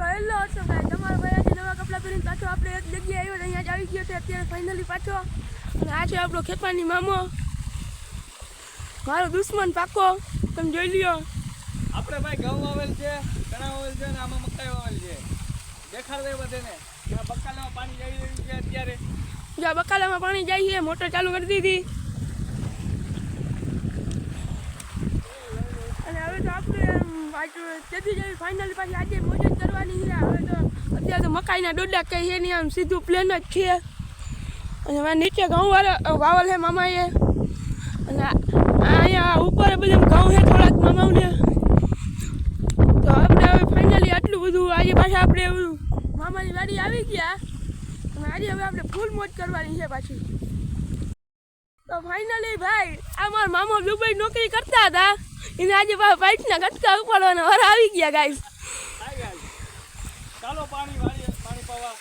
તો હેલો છો ગાઈસ, તમારો ભાઈ આજે નવા કપડાં પહેરીને પાછો આપણે એક જગ્યાએ આવ્યો, અહીંયા જ આવી ગયો છે અત્યારે ફાઇનલી પાછો. અને આ છે આપણો ખેપાની મામો, મારો દુશ્મન પાકો. તમે જોઈ લ્યો, આપણે ભાઈ ઘઉં વાવેલ છે, ચણા વાવેલ છે, અને આમાં મકાઈ વાવેલ છે. દેખાડ દે બધાને કે બકાલામાં પાણી જઈ રહ્યું છે અત્યારે. જો બકાલામાં પાણી જાય છે, મોટર ચાલુ કરી દીધી. અને હવે તો આપણે તેથી જઈ ફાઇનલી પાછી આજે મોજ જ કરવાની છે. હવે તો અત્યારે તો મકાઈના ડોડા કંઈ છે નહીં, આમ સીધું પ્લેન જ છે. અને હવે નીચે ઘઉં વાવલ છે મામાએ, અને અહીંયા ઉપર બધું ઘઉં છે થોડાક મામાઓને. તો આપણે હવે ફાઇનલી આટલું બધું આજે પાછા આપણે મામાની વાડી આવી ગયા, અને આજે હવે આપણે ફૂલ મોજ કરવાની છે પાછી. તો ફાઇનલી ભાઈ આ મારા મામા દુબઈ નોકરી કરતા હતા, એને આજે પાઇપના ગટકા ઉપાડવાના વાર આવી ગયા ગાઈસ. ચાલો પાણી પાવા,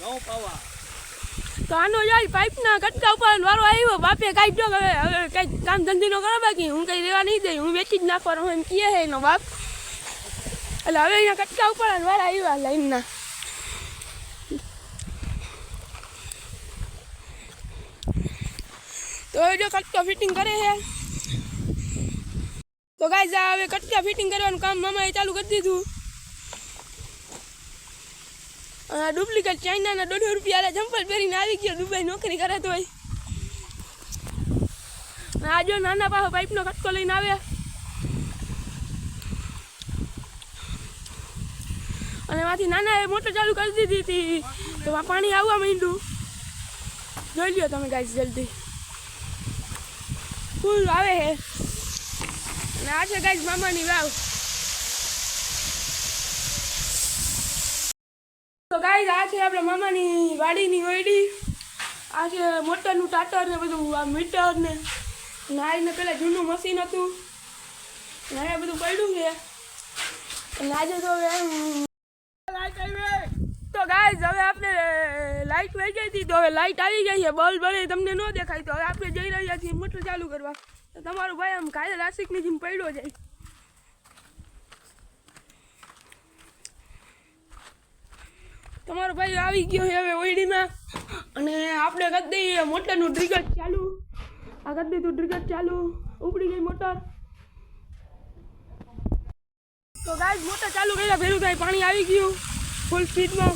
ઘઉં પાવા. તો આનો જાય પાઇપના ગટકા ઉપાડવાનો વારો આવ્યો. બાપે કાઢ્યો કે હવે કંઈક કામ ધંધી નો કરો, બાકી હું કંઈ રહેવા નહીં દઈ, હું વેચી જ નાખવાનો એમ કહે છે એનો બાપ. એટલે હવે અહીંયા ગટકા ઉપાડવાનો વાર આવ્યા લાઈનના. તો હવે જો કટકા ફિટિંગ કરે છે. તો ગાઈસ આ હવે કટકા ફિટિંગ કરવાનું કામ મામાએ ચાલુ કરી દીધું. અને ડુપ્લિકેટ ચાઇનાના 150 રૂપિયા ચંપલ પહેરીને આવી ગયો, દુબઈ નોકરી કરે તોય. આ જો નાના પાહો પાઇપનો કટકો લઈને આવ્યા, અને એમાંથી નાના એ મોટર ચાલુ કરી દીધી હતી, તો પાણી આવવા માંડ્યું. જોઈ લ્યો તમે ગાઈસ, જલ્દી ફૂલ આવે છે. અને આ છે ગાઈસ મામાની વાવ. તો ગાઈસ આ છે આપણે મામાની વાડીની ઓયડી. આ છે મોટરનું ટાટર ને બધું, આ મીટર ને આને પેલા જૂનું મશીન હતું, ને અહીંયા બધું પડ્યું છે. અને આજે તો તો ગાઈસ હવે આપણે લાઈટ વહી ગઈ હતી, તો હવે લાઈટ આવી ગઈ છે. બલ્બ બળે તમને ન દેખાય, તો હવે આપણે જઈ રહ્યા છીએ મોટર ચાલુ કરવા. તો તમારો ભાઈ આમ કાયદા રાસિકની જેમ પડ્યો જાય. તમારો ભાઈ આવી ગયો છે હવે ઓયડીમાં, અને આપણે કરી દઈએ મોટરનું ટ્રિગર ચાલુ. આ કરી દીધું ટ્રિગર ચાલુ, ઉપડી ગઈ મોટર. તો ગાઈસ મોટર ચાલુ કર્યા ભેરું થાય, પાણી આવી ગયું ફૂલ સ્પીડમાં.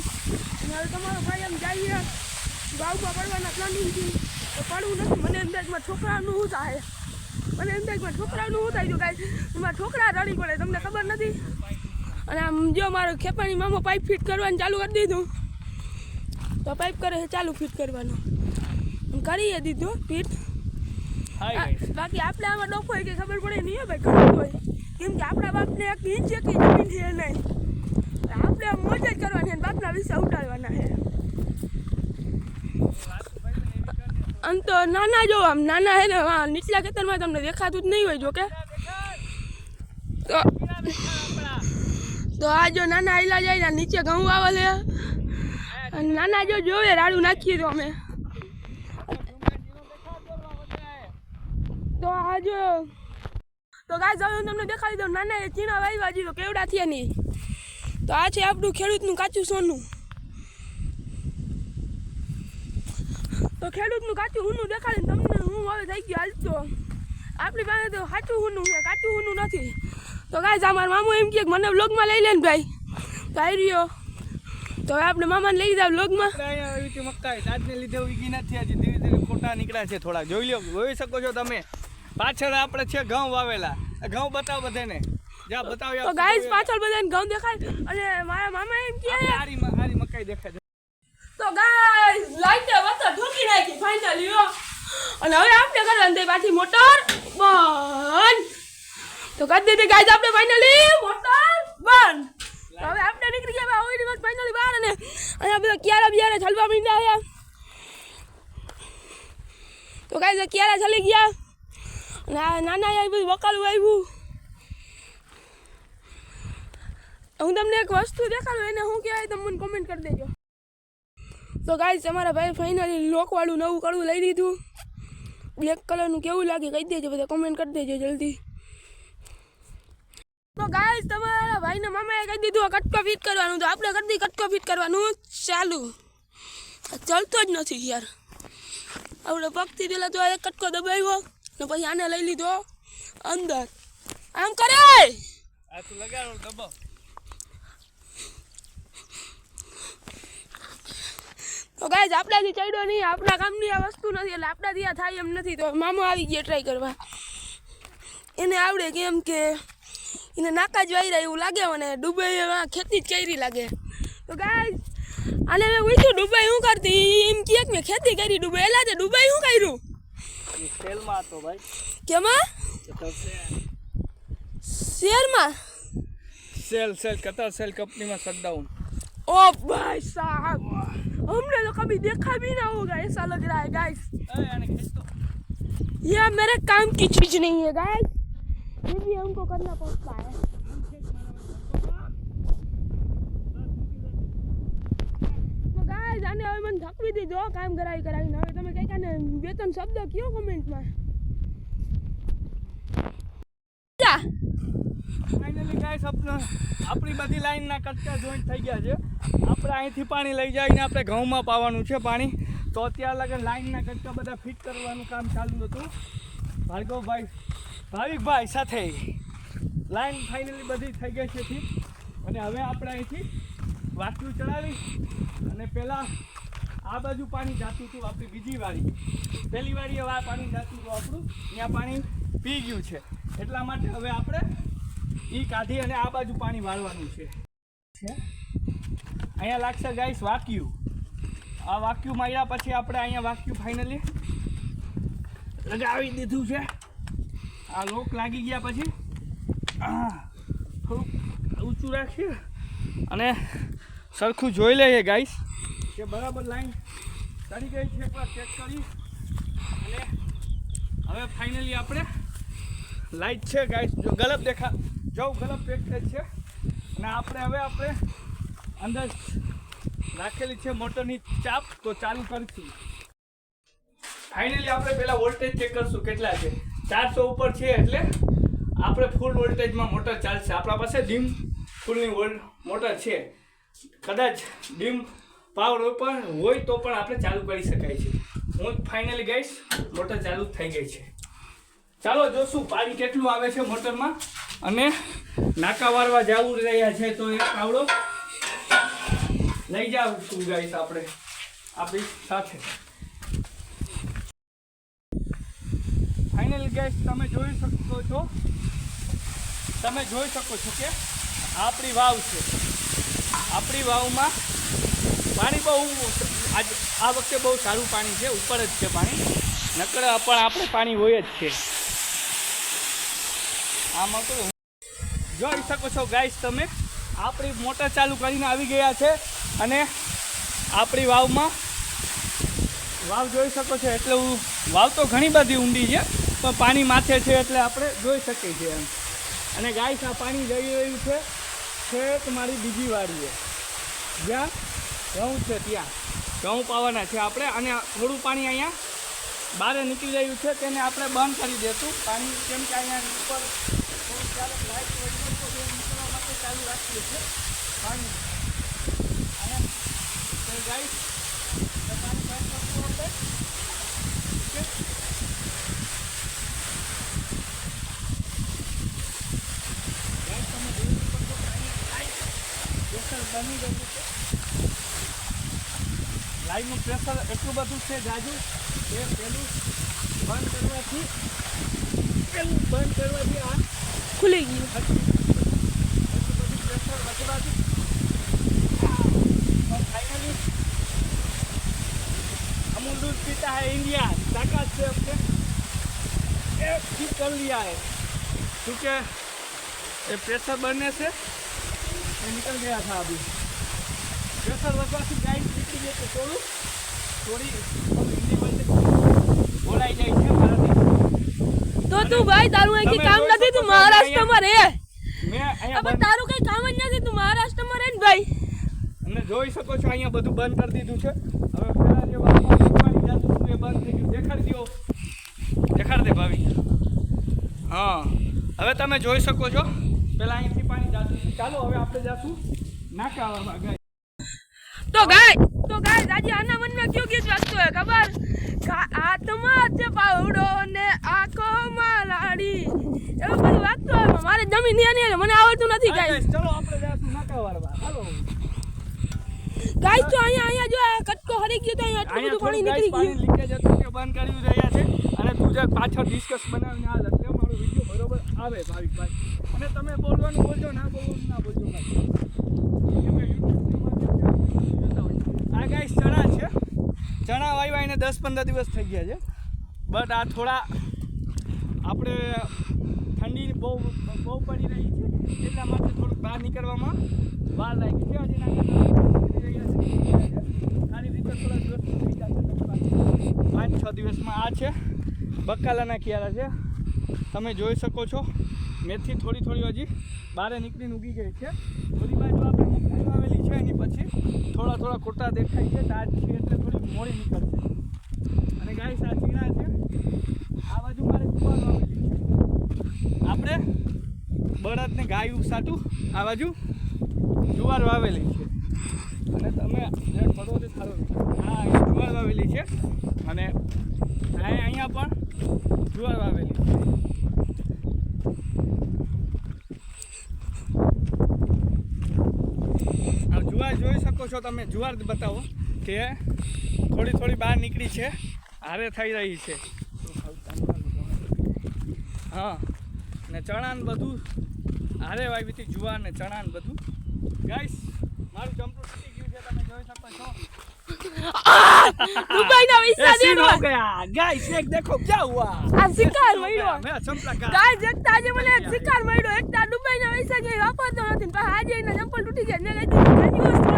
અને હવે તમારો ભાઈ આમ જઈએ ગામમાં પડવાના પ્લાનિંગથી, તો પડવું નથી. મને અંદાજમાં છોકરાનું શું થાય, મને અંદાજમાં છોકરાનું શું થાય. જો ગાઈસ એમાં છોકરા રડી પડે, તમને ખબર નથી. અને આમ જો મારો ખેપાની મામો પાઇપ ફિટ કરવાનું ચાલુ કરી દીધું, તો પાઇપ કરે છે ચાલુ ફિટ કરવાનું, કરીએ દીધું ફિટ. બાકી આપણે આમાં ડોફો હોય કે ખબર પડે નહીં ભાઈ, ખબર હોય. કેમ કે આપણા બાપને એક ઇંચ જેટલી જમીન છે નહીં, આપણે મોજ જ કરવાની છે, બાપના વિશે ઉડાડવાના છે. આમ તો નાના જો આમ નાના છે ને, નીચલા ખેતરમાં તમને દેખાતું જ નહીં હોય. જો કે તો આ જો નાના આયલા જાય ને નીચે ઘઉં આવેલ છે, અને નાના જો જોવે રાડું નાખીએ તો અમે. તો આ જો તો ગાઈસ હવે હું તમને દેખાડી દઉં, નાના એ ચીણા વાવ્યા હજી તો કેવડા થયા નહીં. તો આ છે આપણું ખેડૂતનું કાચું સોનું. તો ખેડૂતનું કાચું હુનું દેખાડીને તમને હું હવે થઈ ગયું હાલતો. આપણી પાસે તો સાચું હુનું છે, કાચું હુનું નથી. તો ગાઈસ અમારા મામો એમ કે મને વ્લોગમાં લઈ લે ને ભાઈ, તો આવી રહ્યો. તો હવે આપણે મામાને લઈ લીધા વ્લોગમાં. મકાઈ આજને લીધે ઉગી નથી, હજી ધીરે ધીરે ફોટા નીકળ્યા છે થોડા. જોઈ લો, જોઈ શકો છો તમે. પાછળ આપણે છે ઘઉં વાવેલા. ઘઉં બતાવ બધાને, જા બતાવ. તો ગાઈસ પાછળ બધાને ઘઉં દેખાય, અને મારા મામા એમ કહે આરી મકાઈ દેખાય. તો ગાઈસ લાઈટ વત્તા ઠોકી નાખી ફાઇનલી હો. અને હવે આપણે કરવાનું તે પાછી મોટર બંધ. તો કરી દીધી ગાઈસ આપણે ફાઇનલી મોટર બંધ. તો હવે આપણે નીકળી ગયા ઓયડી માં ફાઇનલી બહાર, અને અહીંયા બધા ક્યારા બિયારા છલવા માંડ્યા. તો ગાઈસ ક્યારા છલી ગયા, અને નાના એ બધું વકાલું આવ્યું. હું તમને એક વસ્તુ દેખાડું, એને શું કહેવાય તમે મને કોમેન્ટ કરી દેજો. તો ગાઈસ અમારા ભાઈ ફાઇનલી લોકવાળું નવું કડવું લઈ લીધું. બ્લેક કલરનું કેવું લાગે કહી દેજો, બધા કોમેન્ટ કરી દેજો જલ્દી. તો ગાઈસ તમારા ભાઈને મામાએ કહી દીધું આ કટકો ફિટ કરવાનું, તો આપણે કરી દી કટકો ફિટ કરવાનું ચાલુ. ચાલતો જ નથી યાર. આપણે પગથી પહેલાં તો એક કટકો દબાવ્યો ને પછી આને લઈ લીધો અંદર. આમ કરે આ તું લગાડો દબાવ. તો ગાઈઝ આપણાથી ચડ્યો નહીં, આપણા કામની આ વસ્તુ નથી એટલે આપણાથી આ થાય એમ નથી. તો મામા આવી ગયા ટ્રાય કરવા. એને આવડે કેમ કે એને નાકા જ વાયરા એવું લાગે મને. દુબઈમાં ખેતી જ કરી લાગે. તો ગાઈઝ આને મેં પૂછ્યું દુબઈ શું કરતી, એમ કહે કે મેં ખેતી કરી દુબઈ. એલા તે દુબઈ શું કર્યું? સેલમાં હતો ભાઈ. કેમાં? શેરમાં? સેલ કતાર સેલ કંપની में शटडाउन. ओ भाई साहब हमने तो कभी देखा भी ना होगा, ऐसा लग रहा है गाइस. ये मेरे काम की चीज नहीं है गाइस, ये भी हमको करना पड़ता है. तो गाइस आने હવે મને થકવી દીધો કામ કરાવીને. હવે તમે કઈ કાને વેતન શબ્દ કયો કમેન્ટમાં. ફાઇનલી ગાઈસ આપણી બધી લાઈનના કટકા જોઈન્ટ થઈ ગયા છે. આપણે અહીંથી પાણી લઈ જઈને આપણે ઘઉંમાં પાવાનું છે પાણી. તો અત્યારે લગન લાઈનના કટકા બધા ફિટ કરવાનું કામ ચાલુ હતું ભાવિકભાઈ સાથે. લાઈન ફાઇનલી બધી થઈ ગઈ છે ઠીક. અને હવે આપણે અહીંથી વાટલું ચડાવી અને પહેલાં આ બાજુ પાણી જાતું હતું આપણી બીજી વાડી. પહેલી વાડીએ પાણી જાતું હતું આપણું, ત્યાં પાણી પી ગયું છે. એટલા માટે હવે આપણે એ કાઢી અને આ બાજુ પાણી વાળવાનું છે. અહીંયા લાગશે ગાઈસ વાક્યુ. આ વાક્યુ માર્યા પછી આપણે અહીંયા વાક્યુ ફાઇનલી લગાવી દીધું છે. આ લોક લાગી ગયા પછી થોડુંક ઊંચું રાખીએ અને સરખું જોઈ લઈએ ગાઈસ કે બરાબર લાઈન ચડી ગઈ છે. એકવાર ચેક કરી અને હવે ફાઇનલી આપણે લાઈટ છે ગાઈસ. જો ગલપ ગલપ પેક થઈ છે અને આપણે અંદર રાખેલી છે મોટરની ચાપ. તો ચાલુ કરીશું. ફાઇનલી આપણે પહેલાં વોલ્ટેજ ચેક કરશું કેટલા છે. 400 ઉપર છે એટલે આપણે ફૂલ વોલ્ટેજમાં મોટર ચાલશે. આપણા પાસે ડીમ ફૂલની મોટર છે. કદાચ ડીમ પાવર ઉપર હોય તો પણ આપણે ચાલુ કરી શકાય છે. હું ફાઇનલી ગાઈસ મોટર ચાલુ થઈ ગઈ છે. ચાલો જોશું પાણી કેટલું આવે છે મોટરમાં. અને નાકા વારવા જવું રહ્યા છે તો એક આવડો લઈ જાઉં ગાઈસ આપણે આપણી સાથે. ફાઇનલ ગાઈસ તમે જોઈ શકો છો કે આપણી વાવ છે. આપણી વાવમાં પાણી બહુ આ વખતે બહુ સારું પાણી છે. ઉપર જ છે પાણી, નકર પણ આપણે પાણી હોય જ છે. આમાં તો જોઈ શકો છો ગાઈસ તમે આપણી મોટર ચાલુ કરીને આવી ગયા છે. અને આપણી વાવ જોઈ શકો છો. એટલે વાવ તો ઘણી બધી ઊંડી છે પણ પાણી માથે છે એટલે આપણે જોઈ શકીએ છીએ એમ. અને ગાઈસ આ પાણી જઈ રહ્યું છે તમારી બીજી વાડીએ જ્યાં ઘઉં છે, ત્યાં ઘઉં પાવાના છે આપણે. અને થોડું પાણી અહીંયા બહાર નીકળી રહ્યું છે તેને આપણે બંધ કરી દઈશું પાણી, કેમ કે અહીંયા ઉપર થોડું ક્યારેક લાઈટ હોય તો નીકળવા માટે ચાલુ રાખીએ છીએ પાણી અહીંયા. ગાઈસ પાણી બંધ કરશું આપણે. પ્રેશર બની ગયું છે. લાઈનનું પ્રેશર એટલું બધું છે જાજુ કે પેલું બંધ કરવાથી આ ખુલી ગયું. એટલું બધું પ્રેશર વધવાથી फाइनली अमूल दूध पीता है इंडिया. ताकत से अपने ठीक कर लिया है क्योंकि ये प्रेशर बढ़ने से ये निकल गया था. अभी प्रेशर लगवा से गाइस निकली गई तो थोड़ी हिंदी बोलते बोलाई जाए है मराठी. तो तू भाई तारू है कि काम નથી તું મહારાષ્ટ્રમાં રહે. मैं अब તારું કઈ કામ જ નથી તું મહારાષ્ટ્રમાં રહે ને ભાઈ. અને જોઈ શકો છો અહીંયા બધું બંધ કરી દીધું છે. હવે પહેલા જે પાણી જતું હતું એ બંધ થઈ ગયું. દેખાડ દે ભાવી. હા હવે તમે જોઈ શકો છો પહેલાં અહીંથી પાણી જતું ચાલો હવે આપણે જાશું નાકાવામાં ગાય. તો ગાય આજે આના મનમાં કયું ગીત વાગતું હોય ખબર? હાથમાં છે પાવડો ને આંખોમાં લાડી, એવું બધું વાગતું હોય. મારે જમીન નહીં, મને આવડતું નથી ગાય. ચાલો આપણે જાશું નાકાવાળવા. હાલો ગાય તો અહીંયા જો આ કટકો હરી ગયો તો અહીંયા આટલું બધું પાણી નીકળી ગયું. પાણી લીકેજ હતું કે બંધ કરી રહ્યા છે અને તું જે પાછળ ડિસ્કસ બનાવીને હાલ એટલે મારો વિડીયો બરોબર આવે ભાવિકભાઈ. અને તમે બોલવાનું બોલજો, ના બોલવાનું ના બોલજો ભાઈ. આ ગાઈસ ચણા છે, ચણા વાવ્યા એને 10-15 દિવસ થઈ ગયા છે. બટ આ થોડા આપણે ઠંડી બહુ પડી રહી છે એટલા માટે થોડુંક બહાર નીકળવામાં વાર લાગી છે. હજી નાના સારી રીતે થોડા દિવસ થઈ જશે. 5-6 દિવસમાં આ છે બકાલાના ક્યારા છે, તમે જોઈ શકો છો. મેથી થોડી હજી બહાર નીકળીને ઉગી ગઈ છે. બધી બાજુ આપણે મગફળી વાવેલી છે, એની પછી થોડા કોટા દેખાય છે. તાજ છે એટલે થોડી મોડી નીકળશે. અને ગાઈસ આ ચીણા છે, આ બાજુ મારે જુવાર વાવેલી છે. આપણે બળદને ગાયું સાટું આ બાજુ જુવાર વાવેલી છે. અને તમે જે ફરો તે સારો હા જુવાર વાવેલી છે અને અહીંયા પણ જુવાર વાવેલી છે. જુવાર જોઈ શકો છો તમે. જુવાર બતાવો કે થોડી બહાર નીકળી છે, હારે થઈ રહી છે. હા ને ચણા ને બધું હારે વાવી હતી, જુવાર ને ચણા ને બધું. ગાઈસ મારું ચંપલું તૂટી ગયું છે, તમે જોઈ શકો છો. દુબઈના પૈસા દે દો ગયા ગાઈસ. એક દેખો ક્યા હુઆ, આ શિકાર મળ્યો. મેં ચંપલા કા ગાઈસ એકતા આજે મને એક શિકાર મળ્યો. એકતા દુબઈના પૈસા કે વાપરતો નથી, પણ આજે એના ચંપલ તૂટી ગયા. મેં કીધું ઘણી વસ્તુ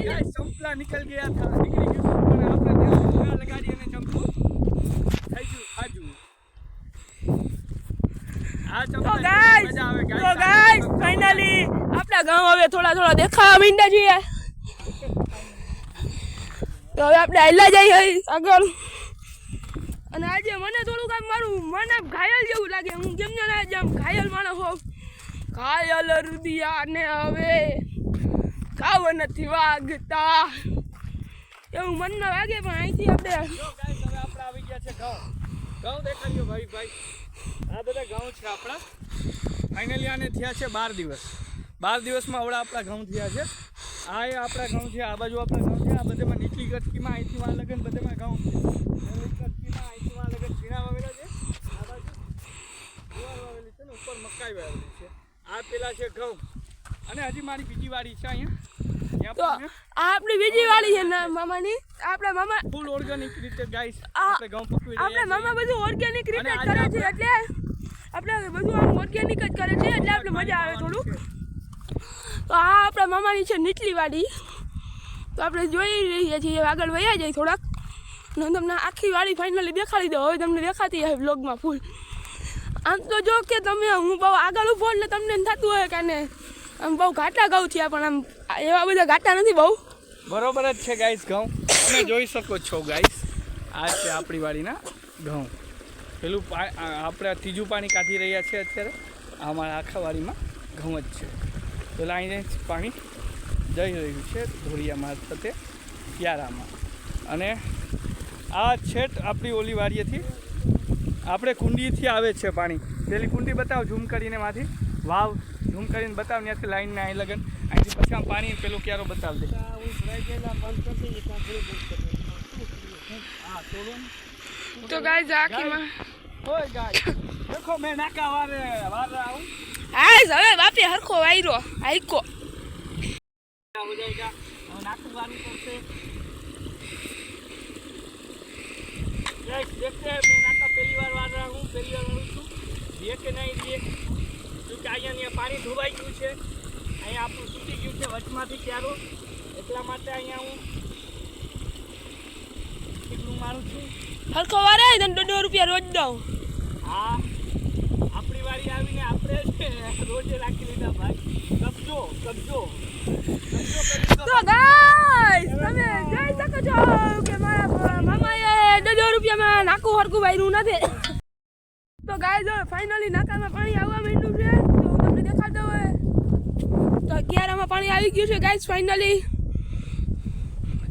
ગાઈસ ચંપલા નીકળ ગયા હતા, નીકળી ગયું પણ આપણે ત્યાં લગાડી અને ચંપલું થઈ ગયું આજુ. આ તો ચંપલા ગાઈસ મજા આવે તો ગાઈસ ફાઇનલી આપણા ગામ હવે થોડા દેખાવા માંડ્યા છીએ. તો હવે આપણે હાલ્યા જઈએ આગળ. અને આજે મને થોડુંક આમ મારું મન આમ ઘાયલ જેવું લાગે. હું કેમ ને આજે આમ ઘાયલ માણસ હોઉં. ઘાયલ રુદિયાને હવે ખાવ નથી વાગતા એવું મનમાં વાગે. પણ અહીંથી આપણે જો ગાઈસ હવે આપણે આવી ગયા છે ઘઉં દેખાડ્યો ભાઈ. આ બધા ઘઉં છે આપણા. ફાઇનલી આને થયા છે 12 દિવસ. 12 દિવસમાં આવડા આપણા ઘઉં થયા છે. આ એ આપણા ઘઉં છે, આ બાજુ આપણા ઘઉં છે. આ બધામાં નીચલી કટકીમાં અહીંથી વાં લગન બધામાં ઘઉં છે. કટકીમાં અહીંથી વાં લગન ઝીણા વાવેલા છે. આ બાજુ જુવાર વાવેલી છે ને ઉપર મકાઈ વાવેલી છે. આ પેલા છે ઘઉં. અને હજી મારી બીજી વાડી છે અહીંયા. તો આ આપણી બીજી વાળી છે ને મામાની. આપણા મામા ફૂલ ઓર્ગેનિક રીતે ગાઈસ આ આપણે ઘઉં પકવી રહ્યા આપણા મામા બધું ઓર્ગેનિક રીતે અને કરે આજે છે, એટલે આપણે બધું આમ ઓર્ગેનિક જ કરે છે, એટલે આપણે મજા આવે થોડું. તો આ આપણા મામાની છે નીચલી વાડી. તો આપણે જોઈ રહ્યા છીએ, આગળ વયા જાય થોડાક. અને તમને આખી વાડી ફાઇનલી દેખાડી દો. હવે તમને દેખાતી હશે બ્લોગમાં ફૂલ. આમ તો જો કે તમે હું બહુ આગળ ઊભો એટલે તમને એમ થતું હોય કે ને આમ બહુ ઘાટા ઘઉં થયા, પણ આમ એવા બધા ઘાટા નથી બહુ. બરોબર જ છે ગાઈસ ઘઉં. તમે જોઈ શકો છો ગાઈસ, આ છે આપણી વાડીના ઘઉં. પેલું આપણે ત્રીજું પાણી કાઢી રહ્યા છે અત્યારે. અમારા આખા વાડીમાં ઘઉં જ છે. પેલા અહીંયા પાણી જઈ રહ્યું છે ધોળિયા મારફતે ક્યારામાં. અને આ છેટ આપણી ઓલી વાડીએથી આપણે કુંડીથી આવે છે પાણી. પેલી કુંડી બતાવ ઝૂમ કરીને, માંથી વાવ ઝૂમ કરીને બતાવ. ત્યાંથી લાઈનને અહીં લગન અહીંથી પછી આમ પાણી પેલું ક્યારો બતાવ દે. તો ગાઈસ આખીમાં ઓય ગાઈસ દેખો મેં નાકા વારે આવું. હાય હવે બાપી હરખો વાયરો આઈકો हो जाएगा और नाकू वाली करते गाइस देखते हैं. मैं नाका पहली बार वार रहा हूँ दिए के नहीं दिए, क्योंकि અહીંયા પાણી ધોવાઈ ગયું છે. અહીંયા આપણું તૂટી ગયું છે વચમાંથી ક્યારો, એટલા માટે અહીંયા હું કેટલું મારું છું. હરખો વારે તને 200 રૂપિયા રોજ દઉં. હા આપણી વારી આવીને આપણે રોજે રાખી લીધા ભાઈ. કબજો તો ગાઈસ તમે જોઈ શકો છો કે મારા મામાએ 200 રૂપિયામાં નાકું હરખું વાયરું નથી. તો ગાઈસ ફાઇનલી નાકામાં પાણી આવવા માંડ્યું છે. તો હું તમને દેખાડતો હોય તો ક્યારામાં પાણી આવી ગયું છે ગાઈસ ફાઇનલી,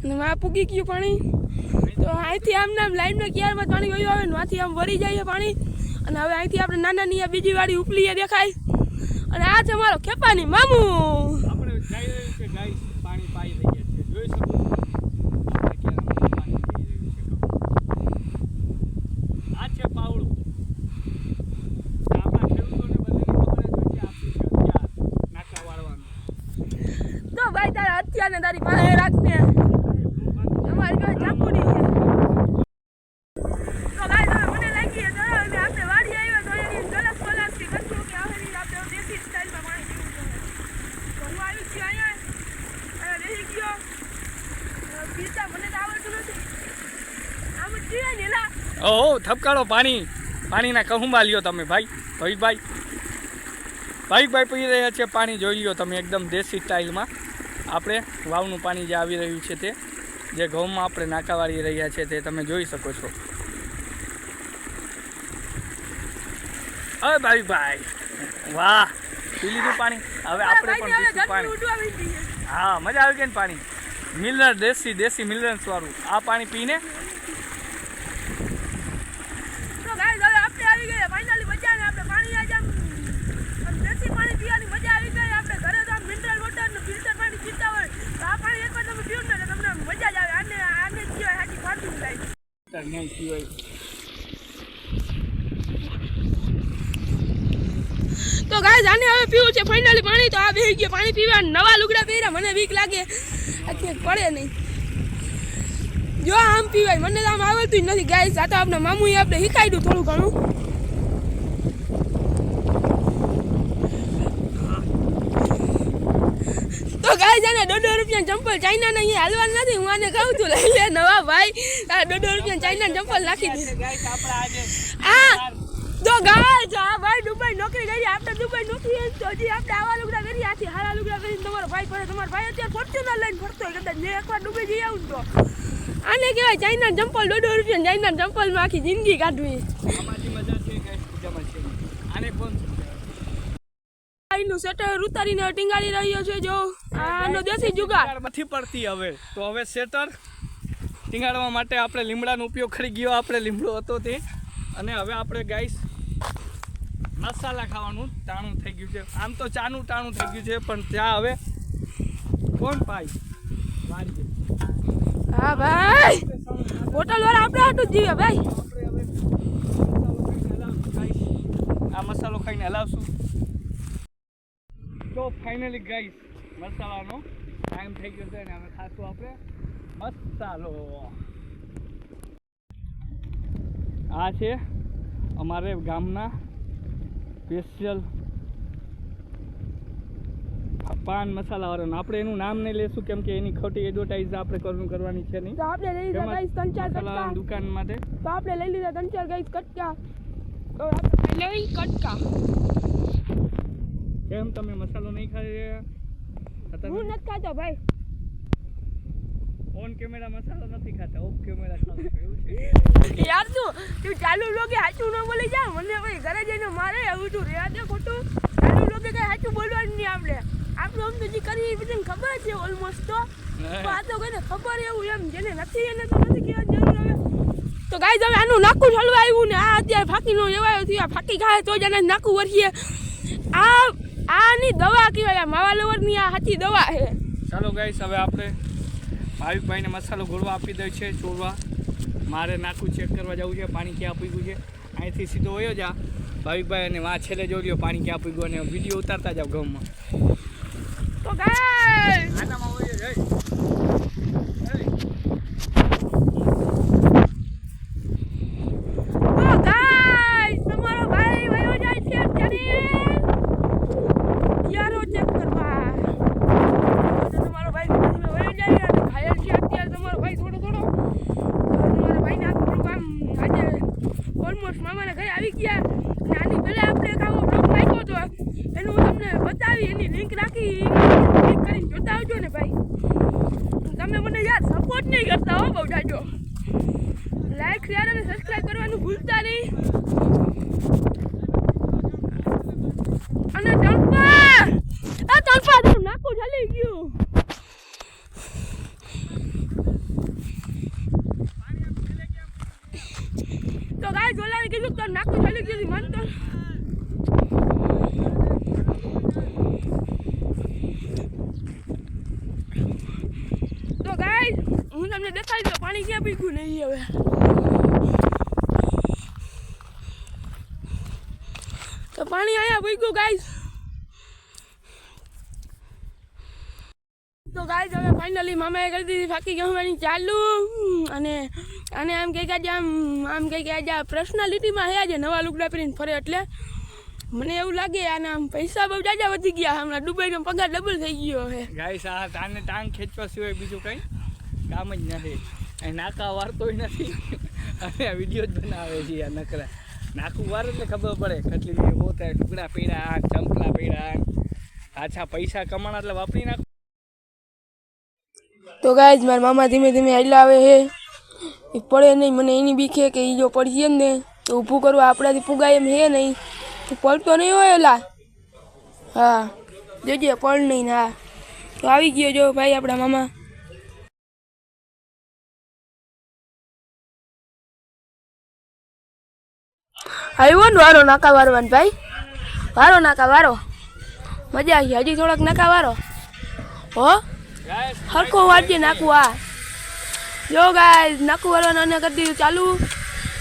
અને માં પૂગી ગયું પાણી. તો અહીંથી આમ નામ લાઈનમાં ક્યારમાં પાણી વયું આવે ને આથી આમ વળી જાય પાણી. અને હવે અહીંથી આપણે નાના ની બીજી વાડી ઉપલી દેખાય. અને આ છે મારો ખેપાની મામું. આપણે જઈ રહ્યું છે ગાઈસ, પાણી પાઈ રહ્યા છે, જોઈ શકો છો. આપણે ક્યારામાં પાણી પી રહ્યું છે. આ છે પાવડું. આપણા ખેડૂતોને બધાને ખબર જ હોય છે આપણું છે અત્યાર નાકા વાળવાનું. તો ભાઈ તારે અત્યારને તારી પાસે રાખને અમારી પાસે ચાકુ નહીં છે. તો ભાઈ તમે મને લાગી તો આપણે વાડી આવ્યા તો એની ગલસ પલાસથી કચ્છું કે આવેલી આપણે દેશી સ્ટાઇલમાં પાણી પીવું છે. તો હું આવી છું અહીંયા બેસી ગયો. પીતા મને તો આવડતું નથી. આમ જ પીવાય ને લા. ઓહો, થપકારો પાણીના કહુંબા લ્યો તમે ભાઈ. ભાઈ પી રહ્યા છે પાણી, જોઈ લ્યો તમે, એકદમ દેશી સ્ટાઇલમાં. આપણે વાવનું પાણી જે આવી રહ્યું છે તે, જે ઘઉંમાં આપણે નાકા વાળી રહ્યા છે તે તમે જોઈ શકો છો. અરે ભાઈ વાહ, પી લીધું પાણી. હવે આપણે પણ પીશું પાણી. હા, મજા આવી ગઈ ને પાણી. મિનરલ દેશી મિનરલ્સ વાળું આ પાણી પીને. તો ગાઈસ હવે આપણે આવી ગયા ફાઇનલી મજા ને આપણે પાણી આજ આમ દેશી પાણી પીવાની મજા આવી ગઈ. આપણે ઘરે તો આમ મિનરલ વોટર ને ફિલ્ટર પાણી પીતા હોય તો આ પાણી એકવાર તમે પીઓ ને તમને મજા જ આવે. આને જ કહેવાય સાચી ફાટું ગાઈસ. તો ગાઈસ આને હવે પીવું છે ફાઇનલી પાણી. તો આ બેહી ગયો પાણી પીવા. નવા લુગડા પહેર્યા, મને બીક લાગે આ પડે નહીં. જો આમ પીવાય, મને તો આમ આવડતું જ નથી ગાઈસ. આ તો આપણા મામુએ આપણે શીખાડ્યું થોડું ઘણું. તો ગાઈસ આને 1.5 રૂપિયા ચંપલ ચાઇના ને અહીંયા હાલવાનું નથી. હું આને કહું છું લઈ લે નવા ભાઈ. આ 1.5 રૂપિયા ચાઇના ચંપલ નાખી દે. આ તો ગાઈસ આ ભાઈ દુબઈ નોકરી કરી. આપણે દુબઈ નોકરી તો હજી આપણે આવા લુગડા કરી. આથી હારા લુગડા કરીને તમારો ભાઈ પડે. તમારો ભાઈ અત્યારે ફોર્ચ્યુનર લઈને ફરતો હોય. કદાચ મેં એકવાર દુબઈ જઈ આવું તો આને કહેવાય ચાઇના ચંપલ. 1.5 રૂપિયા ચાઇના ચંપલમાં આખી જિંદગી કાઢવી. આનું શટર ઉતારીને ટીંગાડી રહ્યો છે. જો આનો દેશી જુગાડ નથી પડતી હવે. તો હવે શટર ટીંગાડવા માટે આપણે લીમડાનો ઉપયોગ કરી ગયો. આપણે લીમડો હતો તે, અને હવે આપણે ગાઈસ મસાલા ખાવાનું ટાણું થઈ ગયું છે. આમ તો ચાનું ટાણું થઈ ગયું છે, પણ ચા હવે કોણ પાય? હા ભાઈ, હોટલ વાળા આપણે આટલું જ જીવે ભાઈ. આ મસાલો ખાઈને હલાવશું. તો ફાઇનલી ગાઈસ મસાલાનો ટાઈમ થઈ ગયો છે, અને હવે ખાશું આપણે મસાલો. આ છે અમારે ગામના સ્પેશિયલ પાન મસાલાવાળાનો. આપણે એનું નામ નહીં લેશું, કેમ કે એની ખોટી એડવર્ટાઇઝ આપણે કરવાની છે નહીં. તો આપણે લઈ લીધા ગાઈસ 3-4 કટકા દુકાન માટે. તો આપણે લઈ લીધા 3-4 ગાઈસ કટકા. તો આપણે લઈ કટકા. કેમ તમે મસાલો નહીં ખાઈ રહ્યા? હું નથી ખાતો ભાઈ. ઓન કેમેરા મસાલો નથી ખાતા, ઓફ કેમેરા ખાવ એવું છે યાર. તું ચાલુ લોગે સાચું ન બોલી જા. મને ભાઈ ઘરે જઈને મારે એવું તું રહ્યા દે ખોટું. ચાલુ લોગે કઈ સાચું બોલવાનું નહીં. આપણે આમ તો જે કરી બધાને ખબર છે ઓલમોસ્ટ. તો આ તો કોઈને ખબર એવું એમ જેને નથી એને તો નથી કહેવાની જરૂર હવે. તો ગાઈસ હવે આનું નાકું છલવા આવ્યું ને આ અત્યારે ફાકીનો લેવાયો થયો. ફાકી ખાય તો જ આને નાકું વરસીએ. આની દવા કહેવાય. માવા લવરની આ સાચી દવા છે. ચાલો ગાઈસ હવે આપણે ભાવિકભાઈને મસાલો ઘોળવા આપી દે છે, ચોળવા. મારે નાકું ચેક કરવા જવું છે, પાણી ક્યાં પીગું છે. અહીંથી સીધો વયો જા ભાવિકભાઈ, અને વાં છેલ્લે જોઈ લ્યો પાણી ક્યાં પીગું, અને વિડીયો ઉતારતા જાવ ગામમાં. તો ગાઈસ આનામાં વયો જાય. તો ગાઈસ તમારો ભાઈ વયો જાય છે અત્યારે યારો ચેક કરવા. તો તમારો ભાઈ ધીમે વયો જાય અને ઘાયલ છે અત્યારે તમારો ભાઈ થોડો. તો તમારા ભાઈને આ થોડું કામ આજે ઓલમોસ્ટ મામાના ઘરે આવી ગયા. અને આની પહેલા આપણે એક આવો બ્લોગ નાખ્યો હતો, એનું હું તમને બતાવી, એની લિંક રાખી, ક્લિક કરીને જોતા આવજો ને ભાઈ. તમે મને યાર સપોર્ટ નહીં કરતા હો બહુ જાજો. લાઈક શેર અને સબસ્ક્રાઇબ કરવાનું ભૂલતા નહીં. અને ટંપા તારું નાક ખાલી જલ્દી માનતો તો ગાઈસ હું તમને દેખાડી દઉં પાણી ક્યાં પીકું નહીં હવે તો પાણી અહીંયા પીકું ગાઈસ તો ગાઈસ હવે ફાઇનલી મામાએ કરી દીધી ફાકી ગહવાની ચાલુ અને અને આમ કંઈક આજે આમ કંઈક આજે પર્સનાલિટીમાં હે આજે નવા લુગડા પહેરીને ફરે એટલે મને એવું લાગે આને આમ પૈસા બહુ જાજા વધી ગયા હમણાં દુબઈનો પગાર ડબલ થઈ ગયો છે ગાઈસ આ તાને ટાંગ ખેંચવા સિવાય બીજું કંઈ કામ જ નથી અહીં નાકા વારતોય નથી અને આ વિડીયો જ બનાવે છે આ નકરા નાકું વાર એટલે ખબર પડે કેટલી હોતા ટુકડા પીડા ચંપલા પીડા આછા પૈસા કમાણા એટલે વાપરી નાખ તો ગાઈસ મારા મામા ધીમે ધીમે હાલ્યા આવે છે એ પડે નહીં મને એની બીક છે કે એ જો પડીએ ને તો ઊભું કરવું આપણાથી પુગાય એમ હે નહીં તો પડતો નહીં હોય એલા હા જોજે પડ નહીં ને હા તો આવી ગયો જો ભાઈ આપણા મામા આવ્યો ને વારો નાકા વારવાનો ભાઈ વારો નાકા વારો મજા આવી હજી થોડોક નાકા વારો હો હરખો વાંચીએ નાખું આ જો ગાય નાખું વાળવાનું અને કરી દીધું ચાલુ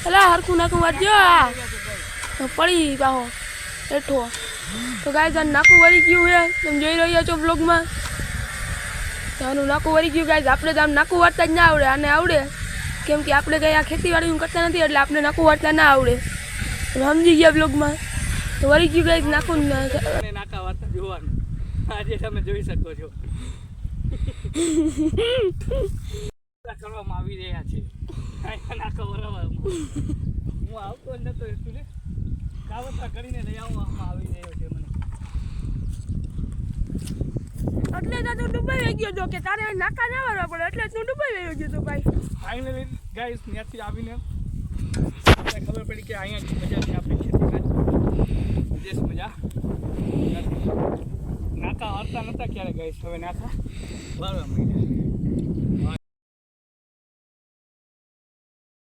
એલા હરખું નાખું વાંચજો આ પડી પાહો હેઠો તો ગાય નાખું વળી ગયું છે તમે જોઈ રહ્યા છો બ્લોગમાં તો આનું નાખું વળી ગયું ગાય આપણે તો આમ નાખું વાંચતા જ ના આવડે આને આવડે કેમ કે આપણે કંઈ આ ખેતીવાડી કરતા નથી એટલે આપણે નાખું વાંચતા ના આવડે તમે સમજી ગયા બ્લોગમાં તો વળી ગયું ગાય નાખું નાકા વાર્તા જોવાનું આજે તમે જોઈ શકો છો કરવામાં આવી રહ્યા છે નાકા વરાવવામાં હું આવતો જ નતો એટલું ને કાવતરા કરીને લઈ આવવામાં આવી રહ્યો છે મને એટલે તો તું દુબઈ ગયો હતો કે તારે નાકા ના વાળવા પડે એટલે તું દુબઈ ગયો હતો ભાઈ ફાઇનલી ગાઈસ ત્યાંથી આવીને આપણે ખબર પડી કે અહીંયા મજા છે આપણી ખેતીમાં વિદેશ મજા નાકા વાળતા નતા ક્યારે ગાઈસ હવે નાકા વાળવા માંડ્યા